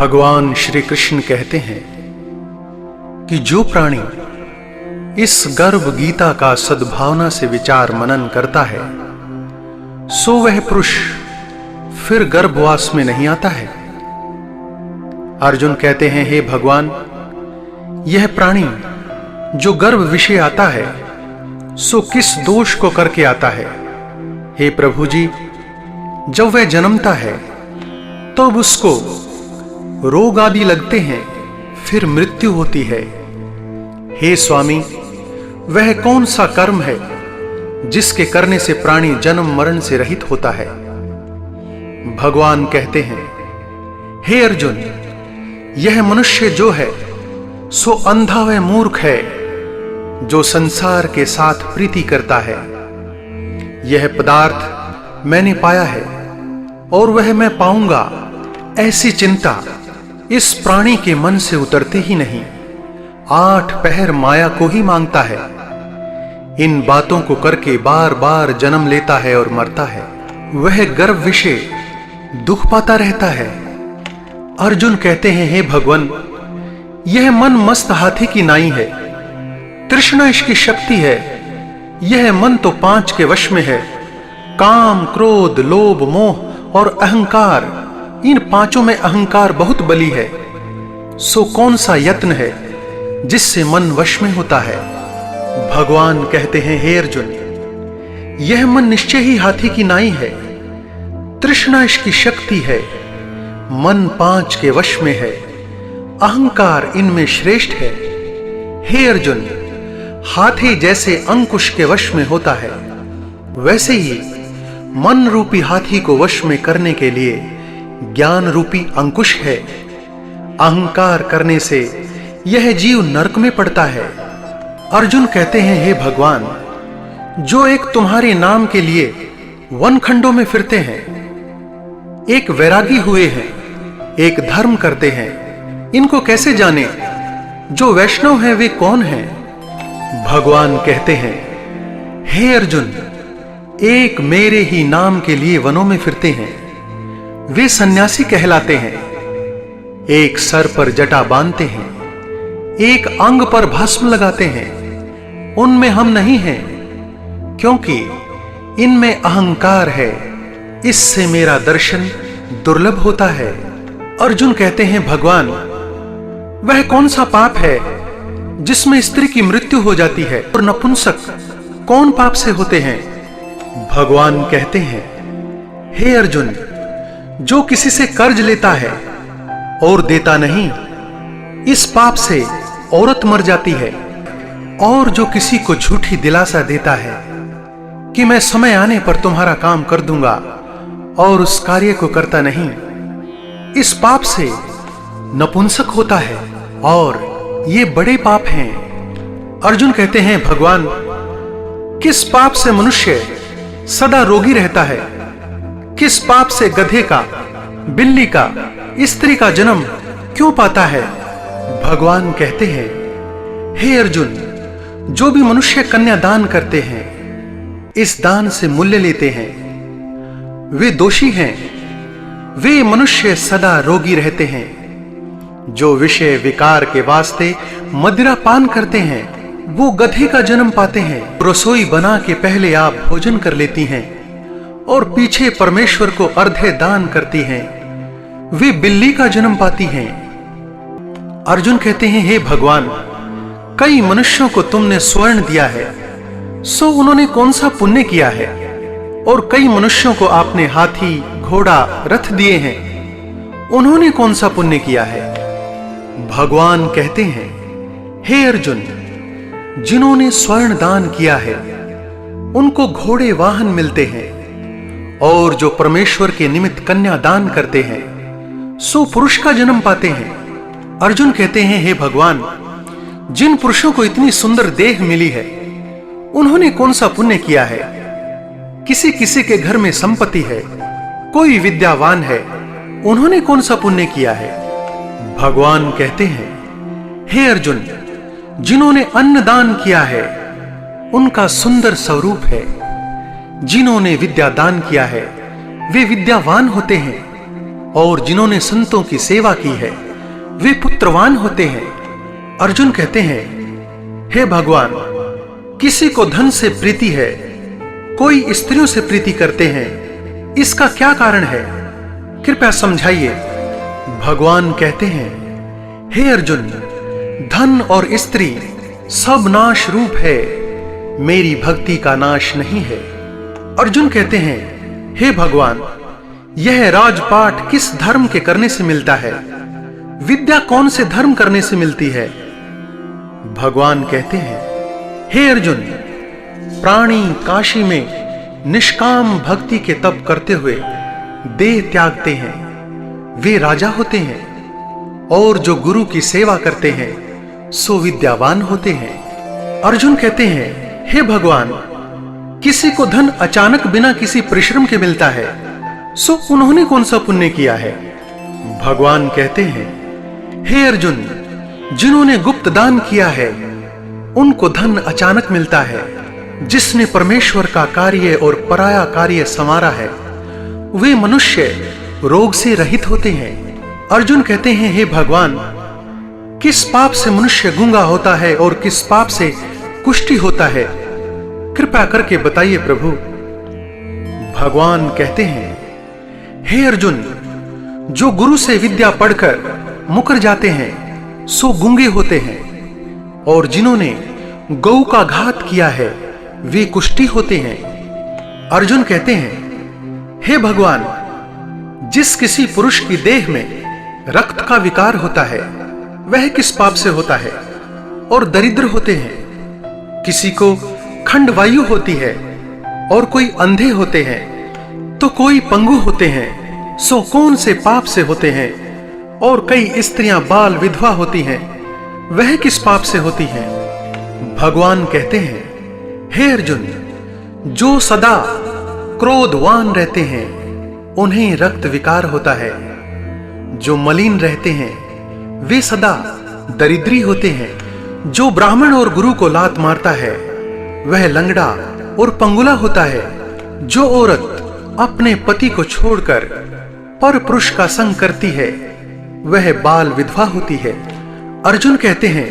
भगवान श्री कृष्ण कहते हैं कि जो प्राणी इस गर्भ गीता का सद्भावना से विचार मनन करता है सो वह पुरुष फिर गर्भवास में नहीं आता है। अर्जुन कहते हैं, हे भगवान, यह प्राणी जो गर्भ विषय आता है सो किस दोष को करके आता है। हे प्रभु जी, जब वह जन्मता है तब उसको रोग आदि लगते हैं, फिर मृत्यु होती है। हे स्वामी, वह कौन सा कर्म है जिसके करने से प्राणी जन्म मरण से रहित होता है। भगवान कहते हैं, हे अर्जुन, यह मनुष्य जो है सो अंधा व मूर्ख है जो संसार के साथ प्रीति करता है। यह पदार्थ मैंने पाया है और वह मैं पाऊंगा, ऐसी चिंता इस प्राणी के मन से उतरते ही नहीं। 8 पहर माया को ही मांगता है। इन बातों को करके बार बार जन्म लेता है और मरता है। वह गर्भ विषय दुख पाता रहता है। अर्जुन कहते हैं, हे भगवान, यह मन मस्त हाथी की नाई है। तृष्णा इसकी शक्ति है। यह मन तो 5 के वश में है। काम, क्रोध, लोभ, मोह और अहंकार, इन 5 में अहंकार बहुत बली है। सो कौन सा यत्न है जिससे मन वश में होता है। भगवान कहते हैं, हे अर्जुन, यह मन निश्चय ही हाथी की नाई है। तृष्णा इसकी शक्ति है। मन 5 के वश में है। अहंकार इनमें श्रेष्ठ है। हे अर्जुन, हाथी जैसे अंकुश के वश में होता है, वैसे ही मन रूपी हाथी को वश में करने के लिए ज्ञान रूपी अंकुश है। अहंकार करने से यह जीव नरक में पड़ता है। अर्जुन कहते हैं, हे भगवान, जो एक तुम्हारे नाम के लिए वन खंडों में फिरते हैं, एक वैरागी हुए हैं, एक धर्म करते हैं, इनको कैसे जाने? जो वैष्णव हैं वे कौन हैं? भगवान कहते हैं, हे अर्जुन, एक मेरे ही नाम के लिए वनों में फिरते हैं, वे सन्यासी कहलाते हैं। एक सर पर जटा बांधते हैं, एक अंग पर भस्म लगाते हैं, उनमें हम नहीं हैं, क्योंकि इनमें अहंकार है। इससे मेरा दर्शन दुर्लभ होता है। अर्जुन कहते हैं, भगवान, वह कौन सा पाप है जिसमें स्त्री की मृत्यु हो जाती है और नपुंसक कौन पाप से होते हैं? भगवान कहते हैं, हे अर्जुन, जो किसी से कर्ज लेता है और देता नहीं, इस पाप से औरत मर जाती है। और जो किसी को झूठी दिलासा देता है कि मैं समय आने पर तुम्हारा काम कर दूंगा और उस कार्य को करता नहीं, इस पाप से नपुंसक होता है और ये बड़े पाप हैं। अर्जुन कहते हैं, भगवान, किस पाप से मनुष्य सदा रोगी रहता है? किस पाप से गधे का, बिल्ली का, स्त्री का जन्म क्यों पाता है? भगवान कहते हैं, हे अर्जुन, जो भी मनुष्य कन्यादान करते हैं, इस दान से मूल्य लेते हैं, वे दोषी हैं। वे मनुष्य सदा रोगी रहते हैं। जो विषय विकार के वास्ते मदिरा पान करते हैं, वो गधे का जन्म पाते हैं। रसोई बना के पहले आप भोजन कर लेती हैं और पीछे परमेश्वर को अर्धे दान करती हैं, वे बिल्ली का जन्म पाती हैं। अर्जुन कहते हैं, हे भगवान, कई मनुष्यों को तुमने स्वर्ण दिया है, सो उन्होंने कौन सा पुण्य किया है? और कई मनुष्यों को आपने हाथी, घोड़ा, रथ दिए हैं, उन्होंने कौन सा पुण्य किया है? भगवान कहते हैं, हे अर्जुन, जिन्होंने स्वर्ण दान किया है उनको घोड़े वाहन मिलते हैं, और जो परमेश्वर के निमित्त कन्या दान करते हैं सो पुरुष का जन्म पाते हैं। अर्जुन कहते हैं, हे भगवान, जिन पुरुषों को इतनी सुंदर देह मिली है उन्होंने कौन सा पुण्य किया है? किसी किसी के घर में संपत्ति है, कोई विद्यावान है, उन्होंने कौन सा पुण्य किया है? भगवान कहते हैं, हे अर्जुन, जिन्होंने अन्न दान किया है उनका सुंदर स्वरूप है। जिन्होंने विद्या दान किया है वे विद्यावान होते हैं। और जिन्होंने संतों की सेवा की है वे पुत्रवान होते हैं। अर्जुन कहते हैं, हे भगवान, किसी को धन से प्रीति है, कोई स्त्रियों से प्रीति करते हैं, इसका क्या कारण है? कृपया समझाइए। भगवान कहते हैं, हे अर्जुन, धन और स्त्री सब नाश रूप है, मेरी भक्ति का नाश नहीं है। अर्जुन कहते हैं, हे भगवान, यह राजपाट किस धर्म के करने से मिलता है? विद्या कौन से धर्म करने से मिलती है? भगवान कहते हैं, हे अर्जुन, प्राणी काशी में निष्काम भक्ति के तप करते हुए देह त्यागते हैं, वे राजा होते हैं, और जो गुरु की सेवा करते हैं सो विद्यावान होते हैं। अर्जुन कहते हैं, हे भगवान, किसी को धन अचानक बिना किसी परिश्रम के मिलता है, सो उन्होंने कौन सा पुण्य किया है? भगवान कहते हैं, हे अर्जुन, जिन्होंने गुप्त दान किया है उनको धन अचानक मिलता है। जिसने परमेश्वर का कार्य और पराया कार्य संवारा है वे मनुष्य रोग से रहित होते हैं। अर्जुन कहते हैं, हे भगवान, किस पाप से मनुष्य गूंगा होता है और किस पाप से कुष्ठी होता है? कृपा करके बताइए प्रभु। भगवान कहते हैं, हे अर्जुन, जो गुरु से विद्या पढ़कर मुकर जाते हैं सो गूंगे होते हैं, और जिन्होंने गौ का घात किया है वे कुष्ठी होते हैं। अर्जुन कहते हैं, हे भगवान, जिस किसी पुरुष की देह में रक्त का विकार होता है वह किस पाप से होता है और दरिद्र होते हैं? किसी को खंडवायु होती है और कोई अंधे होते हैं तो कोई पंगु होते हैं, सो कौन से पाप से होते हैं? और कई स्त्रियां बाल विधवा होती हैं, वह किस पाप से होती हैं? भगवान कहते हैं, हे अर्जुन, जो सदा क्रोधवान रहते हैं उन्हें रक्त विकार होता है, जो मलिन रहते हैं वे सदा दरिद्री होते हैं, जो ब्राह्मण और गुरु को लात मारता है वह लंगड़ा और पंगुला होता है, जो औरत अपने पति को छोड़कर पर पुरुष का संग करती है वह बाल विधवा होती है। अर्जुन कहते हैं,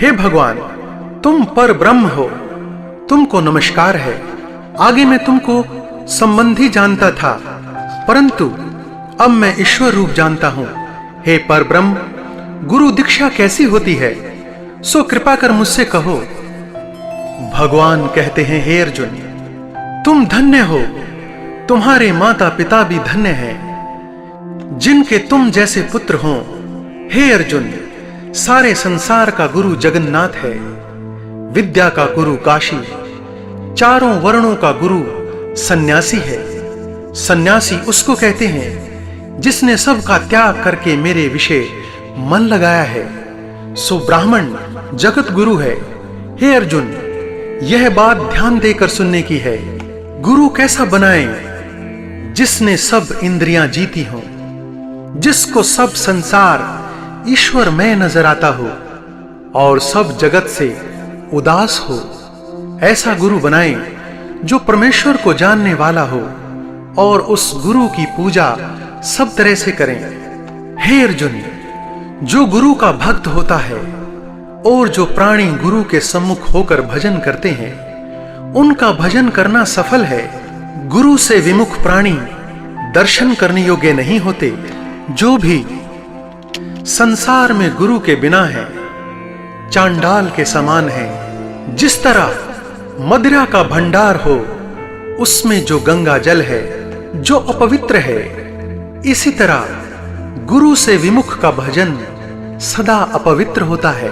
हे भगवान, तुम पर ब्रह्म हो, तुमको नमस्कार है। आगे मैं तुमको संबंधी जानता था, परंतु अब मैं ईश्वर रूप जानता हूं। हे पर ब्रह्म, गुरु दीक्षा कैसी होती है, सो कृपा कर मुझसे कहो। भगवान कहते हैं, हे अर्जुन, तुम धन्य हो, तुम्हारे माता पिता भी धन्य हैं जिनके तुम जैसे पुत्र हों। हे अर्जुन, सारे संसार का गुरु जगन्नाथ है, विद्या का गुरु काशी, चारों वर्णों का गुरु सन्यासी है। सन्यासी उसको कहते हैं जिसने सबका त्याग करके मेरे विषय मन लगाया है, सो ब्राह्मण जगत गुरु है। हे अर्जुन, यह बात ध्यान देकर सुनने की है। गुरु कैसा बनाए? जिसने सब इंद्रियां जीती हों, जिसको सब संसार ईश्वर में नजर आता हो और सब जगत से उदास हो, ऐसा गुरु बनाए जो परमेश्वर को जानने वाला हो और उस गुरु की पूजा सब तरह से करें। हे अर्जुन, जो गुरु का भक्त होता है और जो प्राणी गुरु के सम्मुख होकर भजन करते हैं उनका भजन करना सफल है। गुरु से विमुख प्राणी दर्शन करने योग्य नहीं होते। जो भी संसार में गुरु के बिना है चांडाल के समान है। जिस तरह मदिरा का भंडार हो उसमें जो गंगा जल है जो अपवित्र है, इसी तरह गुरु से विमुख का भजन सदा अपवित्र होता है।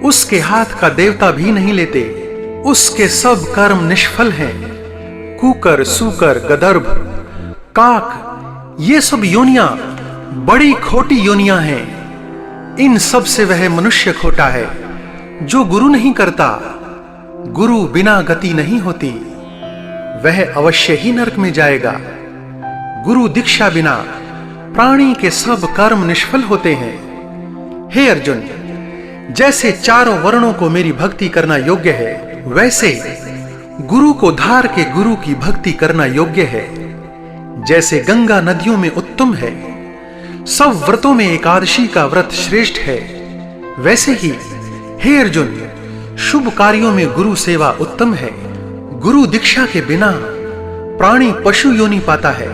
उसके हाथ का देवता भी नहीं लेते, उसके सब कर्म निष्फल हैं। कुकर, सूकर, गदर्भ, काक, ये सब योनियां बड़ी खोटी योनियां हैं। इन सब से वह मनुष्य खोटा है जो गुरु नहीं करता। गुरु बिना गति नहीं होती, वह अवश्य ही नरक में जाएगा। गुरु दीक्षा बिना प्राणी के सब कर्म निष्फल होते हैं। हे अर्जुन, जैसे चारों वर्णों को मेरी भक्ति करना योग्य है, वैसे गुरु को धार के गुरु की भक्ति करना योग्य है। जैसे गंगा नदियों में उत्तम है, सब व्रतों में एकादशी का व्रत श्रेष्ठ है, वैसे ही हे अर्जुन, शुभ कार्यों में गुरु सेवा उत्तम है। गुरु दीक्षा के बिना प्राणी पशु योनि पाता है।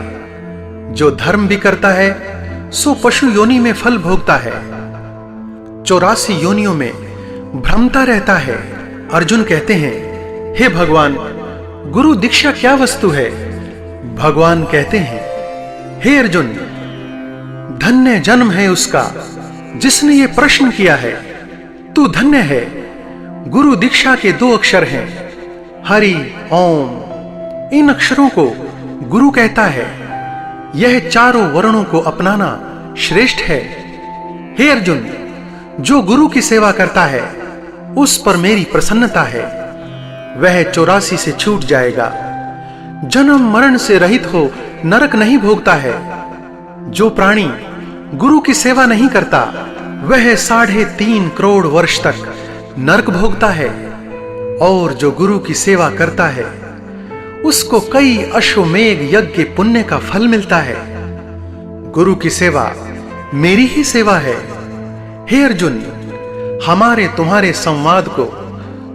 जो धर्म भी करता है सो पशु योनि में फल भोगता है। 84 योनियों में भ्रमता रहता है। अर्जुन कहते हैं, हे भगवान, गुरु दीक्षा क्या वस्तु है? भगवान कहते हैं, हे अर्जुन, धन्य जन्म है उसका जिसने ये प्रश्न किया है। तू धन्य है। गुरु दीक्षा के 2 अक्षर हैं, हरि ओम। इन अक्षरों को गुरु कहता है। यह चारों वर्णों को अपनाना श्रेष्ठ है। हे अर्जुन, जो गुरु की सेवा करता है उस पर मेरी प्रसन्नता है। वह 84 से छूट जाएगा, जन्म मरण से रहित हो नरक नहीं भोगता है। जो प्राणी गुरु की सेवा नहीं करता वह 3.5 करोड़ वर्ष तक नरक भोगता है, और जो गुरु की सेवा करता है उसको कई अश्वमेध यज्ञ के पुण्य का फल मिलता है। गुरु की सेवा मेरी ही सेवा है। हे अर्जुन, हमारे तुम्हारे संवाद को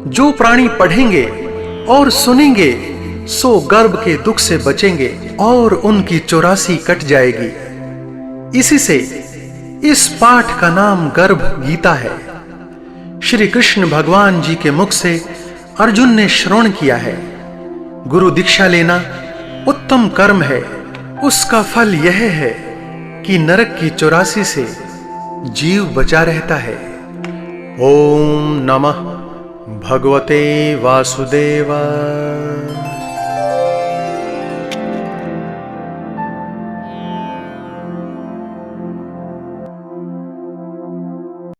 जो प्राणी पढ़ेंगे और सुनेंगे सो गर्भ के दुख से बचेंगे और उनकी 84 कट जाएगी। इसी से इस पाठ का नाम गर्भ गीता है। श्री कृष्ण भगवान जी के मुख से अर्जुन ने श्रवण किया है। गुरु दीक्षा लेना उत्तम कर्म है। उसका फल यह है कि नरक की 84 से जीव बचा रहता है। ओम नमः भगवते वासुदेवाय।